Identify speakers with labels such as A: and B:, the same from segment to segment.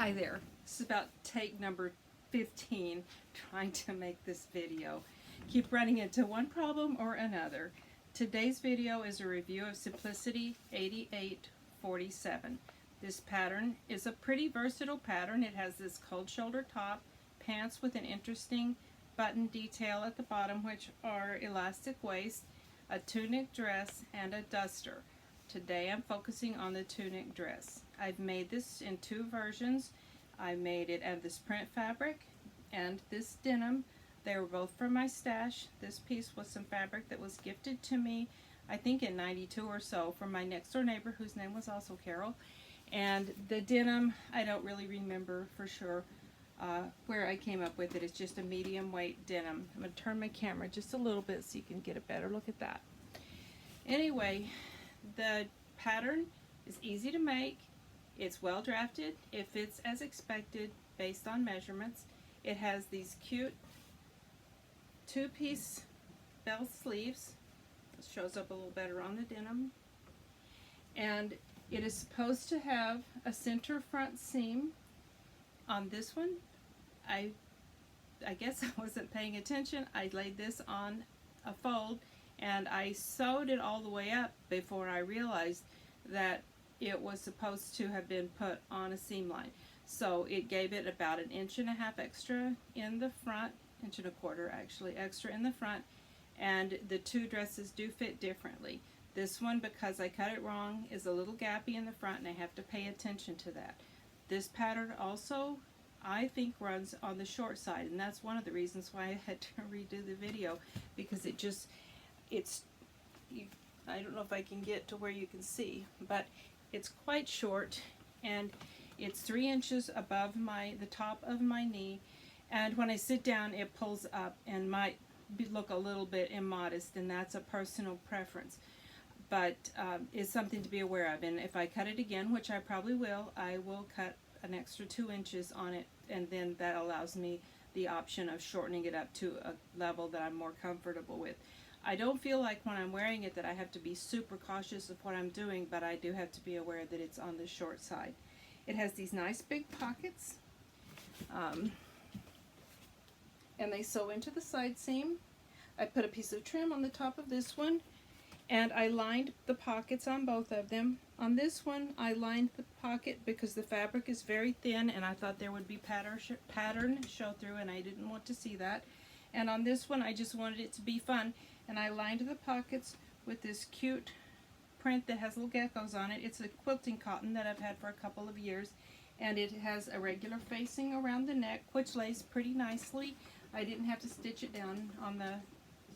A: Hi there. This is about take number 15 trying to make this video. Keep running into one problem or another. Today's video is a review of Simplicity 8847. This pattern is a pretty versatile pattern. It has this cold shoulder top, pants with an interesting button detail at the bottom, which are elastic waist, a tunic dress, and a duster. Today I'm focusing on the tunic dress. I've made this in two versions. I made it out of this print fabric and this denim. They were both from my stash. This piece was some fabric that was gifted to me, I think in '92 or so, from my next door neighbor whose name was also Carol. And the denim, I don't really remember for sure where I came up with it. It's just a medium weight denim. I'm going to turn my camera just a little bit so you can get a better look at that. Anyway, the pattern is easy to make. It's well drafted. It fits as expected based on measurements. It has these cute two-piece bell sleeves. It shows up a little better on the denim. And it is supposed to have a center front seam. On this one, I guess I wasn't paying attention. I laid this on a fold and I sewed it all the way up before I realized that it was supposed to have been put on a seam line. So it gave it about 1.5 inches extra in the front, 1.25 inches actually, extra in the front, and the two dresses do fit differently. This one, because I cut it wrong, is a little gappy in the front and I have to pay attention to that. This pattern also, I think, runs on the short side, and that's one of the reasons why I had to redo the video, because I don't know if I can get to where you can see, but it's quite short and it's 3 inches above the top of my knee, and when I sit down it pulls up and might look a little bit immodest, and that's a personal preference, but it's something to be aware of. And if I cut it again, which I probably will, I will cut an extra 2 inches on it, and then that allows me the option of shortening it up to a level that I'm more comfortable with. I don't feel like when I'm wearing it that I have to be super cautious of what I'm doing, but I do have to be aware that it's on the short side. It has these nice big pockets, and they sew into the side seam. I put a piece of trim on the top of this one, and I lined the pockets on both of them. On this one, I lined the pocket because the fabric is very thin and I thought there would be pattern show through, and I didn't want to see that. And on this one, I just wanted it to be fun, and I lined the pockets with this cute print that has little geckos on it. It's a quilting cotton that I've had for a couple of years, and it has a regular facing around the neck, which lays pretty nicely. I didn't have to stitch it down on the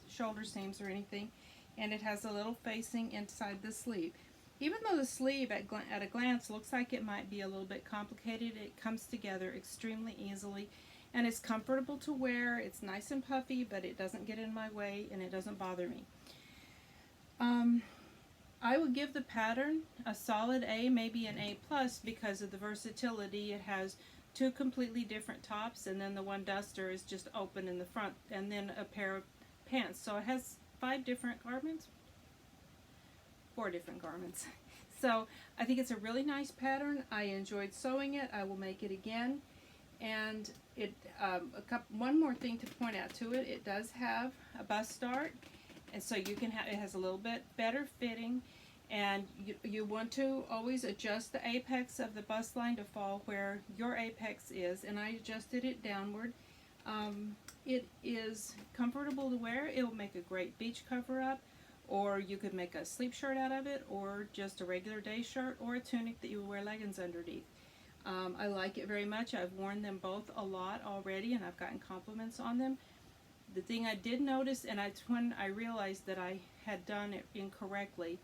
A: shoulder seams or anything, and it has a little facing inside the sleeve. Even though the sleeve at a glance looks like it might be a little bit complicated, it comes together extremely easily. And it's comfortable to wear. It's nice and puffy, but it doesn't get in my way and it doesn't bother me. I would give the pattern a solid A, maybe an A+, because of the versatility. It has two completely different tops, and then the one duster is just open in the front, and then a pair of pants. So it has 4 different garments. So I think it's a really nice pattern. I enjoyed sewing it. I will make it again. And one more thing to point out to it, it does have a bust dart, and so you can it has a little bit better fitting, and you want to always adjust the apex of the bust line to fall where your apex is, and I adjusted it downward. It is comfortable to wear. It will make a great beach cover up, or you could make a sleep shirt out of it, or just a regular day shirt, or a tunic that you will wear leggings underneath. I like it very much. I've worn them both a lot already, and I've gotten compliments on them. The thing I did notice, and when I realized that I had done it incorrectly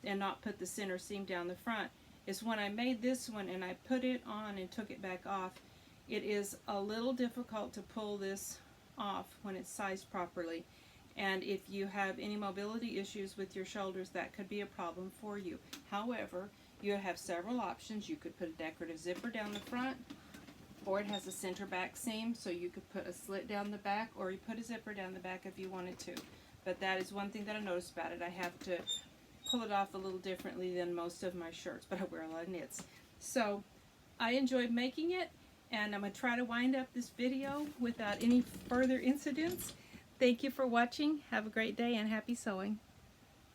A: and not put the center seam down the front, is when I made this one and I put it on and took it back off, it is a little difficult to pull this off when it's sized properly. And if you have any mobility issues with your shoulders, that could be a problem for you. However, you have several options. You could put a decorative zipper down the front, or it has a center back seam, so you could put a slit down the back, or you put a zipper down the back if you wanted to. But that is one thing that I noticed about it. I have to pull it off a little differently than most of my shirts, but I wear a lot of knits. So I enjoyed making it, and I'm going to try to wind up this video without any further incidents. Thank you for watching. Have a great day and happy sewing.